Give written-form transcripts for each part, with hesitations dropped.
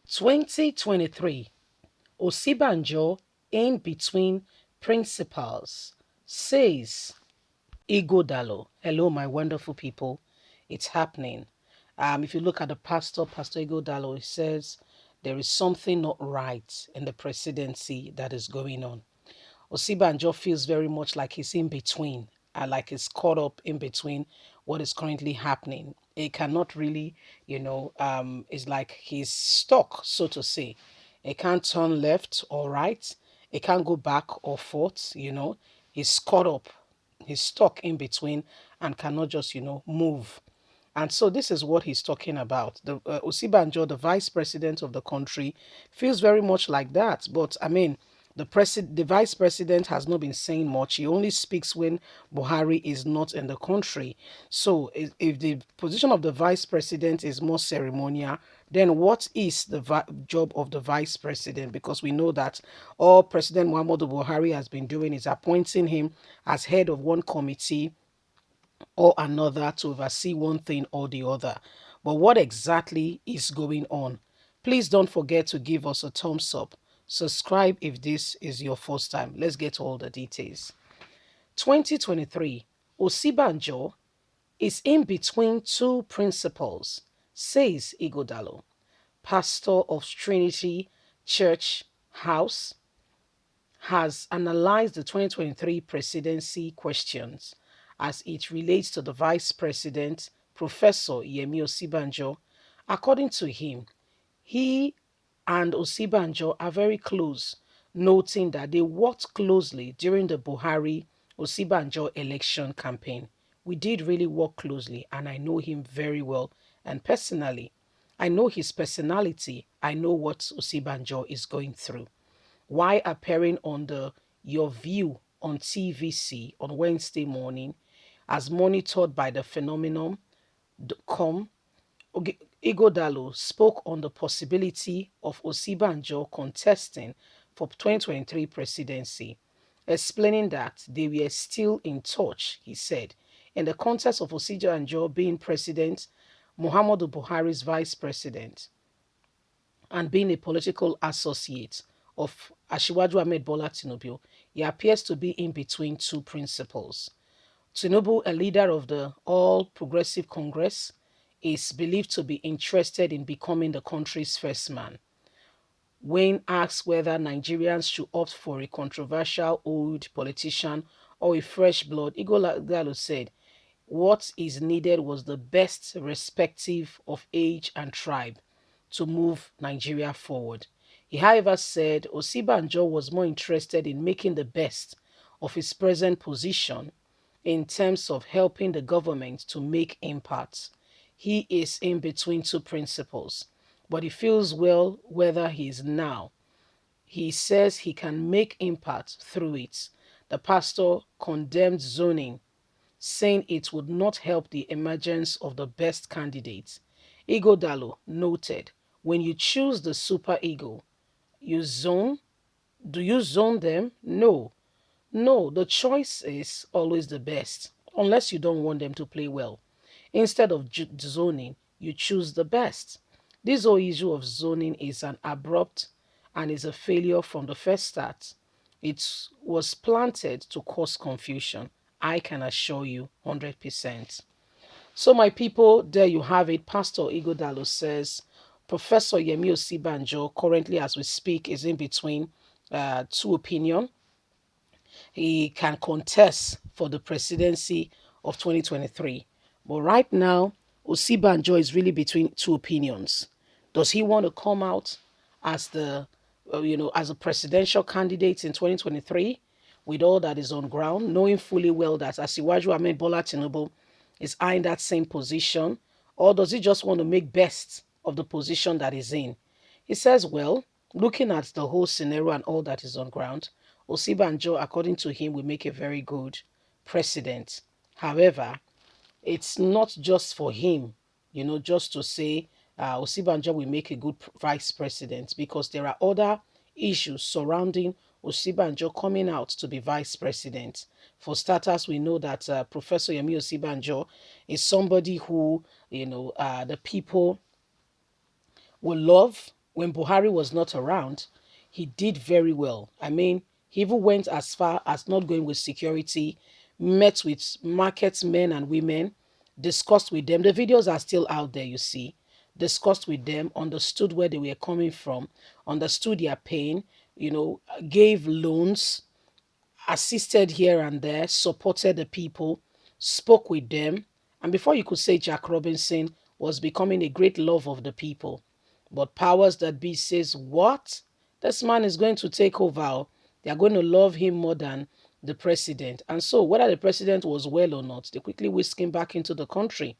2023, Osinbajo in between principals, says Igodalo. Hello, my wonderful people. It's happening. If you look at the Pastor Igodalo, he says there is something not right in the presidency that is going on. Osinbajo feels very much like he's in between, like he's caught up in between what is currently happening. It cannot really, it's like he's stuck, so to say. It can't turn left or right. It can't go back or forth. He's caught up. He's stuck in between and cannot just, move. And so this is what he's talking about. The Osinbajo, the vice president of the country, feels very much like that. But I mean, the vice president has not been saying much. He only speaks when Buhari is not in the country. So if the position of the vice president is more ceremonial, then what is the job of the vice president? Because we know that all President Muhammadu Buhari has been doing is appointing him as head of one committee or another to oversee one thing or the other. But what exactly is going on? Please don't forget to give us a thumbs up. Subscribe if this is your first time. Let's get to all the details. 2023, Osinbajo is in between two principals, says Igodalo, pastor of Trinity Church House, has analyzed the 2023 presidency questions as it relates to the vice president, Professor Yemi Osinbajo. According to him, he and Osinbajo are very close, noting that they worked closely during the Buhari Osinbajo election campaign. We did really work closely, and I know him very well and personally. I know his personality. I know what Osinbajo is going through. Why appearing on the Your View on TVC on Wednesday morning, as monitored by the phenomenon.com, Igodalo spoke on the possibility of Osinbajo contesting for 2023 presidency, explaining that they were still in touch, he said, in the context of Osinbajo being president, Muhammadu Buhari's vice president, and being a political associate of Asiwaju Ahmed Bola Tinubu. He appears to be in between two principles. Tinubu, a leader of the All Progressive Congress, is believed to be interested in becoming the country's first man. When asked whether Nigerians should opt for a controversial old politician or a fresh blood, Ighodalo said what is needed was the best respective of age and tribe to move Nigeria forward. He, however, said Osinbajo was more interested in making the best of his present position in terms of helping the government to make impacts. He is in between two principles, but he feels well whether he is now. He says he can make impact through it. The pastor condemned zoning, saying it would not help the emergence of the best candidates. Igodalo noted, when you choose the super ego, you zone. Do you zone them? No. No, the choice is always the best, unless you don't want them to play well. Instead of zoning, you choose the best. This whole issue of zoning is an abrupt and is a failure from the first start. It was planted to cause confusion. I can assure you 100%. So, my people, there you have it. Pastor Igodalo says Professor Yemi Osinbajo, currently as we speak, is in between two opinions. He can contest for the presidency of 2023. But right now, Osinbajo is really between two opinions. Does he want to come out as as a presidential candidate in 2023 with all that is on ground, knowing fully well that Asiwaju Ahmed Bola Tinubu is eyeing that same position, or does he just want to make best of the position that he's in? He says, well, looking at the whole scenario and all that is on ground, Osinbajo, according to him, will make a very good president. However, it's not just for him, just to say Osinbajo will make a good vice president, because there are other issues surrounding Osinbajo coming out to be vice president. For starters, we know that Professor Yemi Osinbajo is somebody who, the people will love when Buhari was not around, he did very well. I mean, he even went as far as not going with security, met with market men and women, discussed with them. The videos are still out there, you see. Discussed with them, understood where they were coming from, understood their pain, gave loans, assisted here and there, supported the people, spoke with them, and before you could say Jack Robinson was becoming a great love of the people. But powers that be says, what? This man is going to take over. They are going to love him more than the president. And so whether the president was well or not, they quickly whisked him back into the country.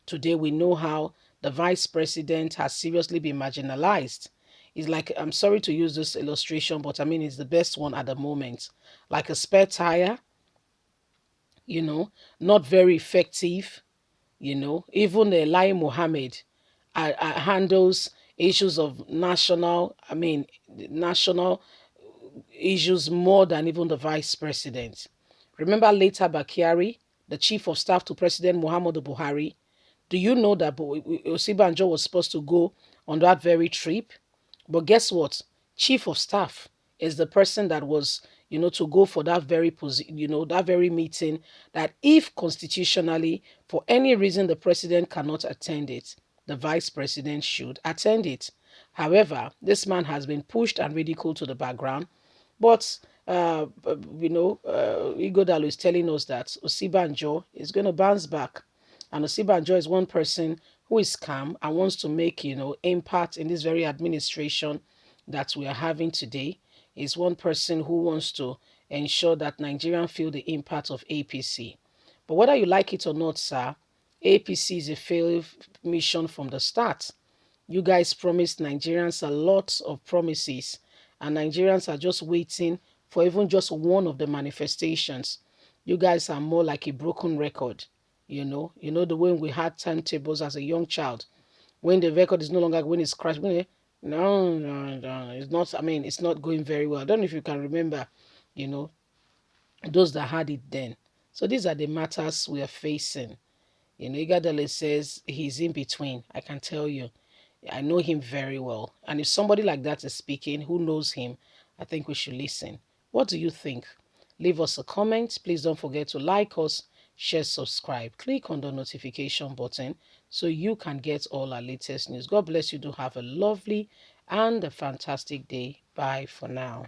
Today we know how the vice president has seriously been marginalized. It's like, I'm sorry to use this illustration, but I mean, it's the best one at the moment. Like a spare tire, you know, not very effective, even Lai Mohammed handles issues of national issues more than even the vice president. Remember later Bakari, the chief of staff to President Muhammadu Buhari, do you know that Osinbajo was supposed to go on that very trip? But guess what? Chief of staff is the person that was, to go for that very position, that very meeting, that if constitutionally, for any reason, the president cannot attend it, the vice president should attend it. However, this man has been pushed and ridiculed to the background. But, Igodalo is telling us that Osinbajo is going to bounce back. And Osinbajo is one person who is calm and wants to make, impact in this very administration that we are having today. Is one person who wants to ensure that Nigerians feel the impact of APC. But whether you like it or not, sir, APC is a failed mission from the start. You guys promised Nigerians a lot of promises, and Nigerians are just waiting for even just one of the manifestations. You guys are more like a broken record. The way we had timetables as a young child, when the record is no longer, when it's crashed, no, it's not. I mean, it's not going very well. I don't know if you can remember, you know, those that had it then. So these are the matters we are facing. Igadele says he's in between. I can tell you. I know him very well. And if somebody like that is speaking who knows him, I think we should listen. What do you think? Leave us a comment. Please don't forget to like us, share, subscribe. Click on the notification button so you can get all our latest news. God bless you. Do have a lovely and a fantastic day. Bye for now.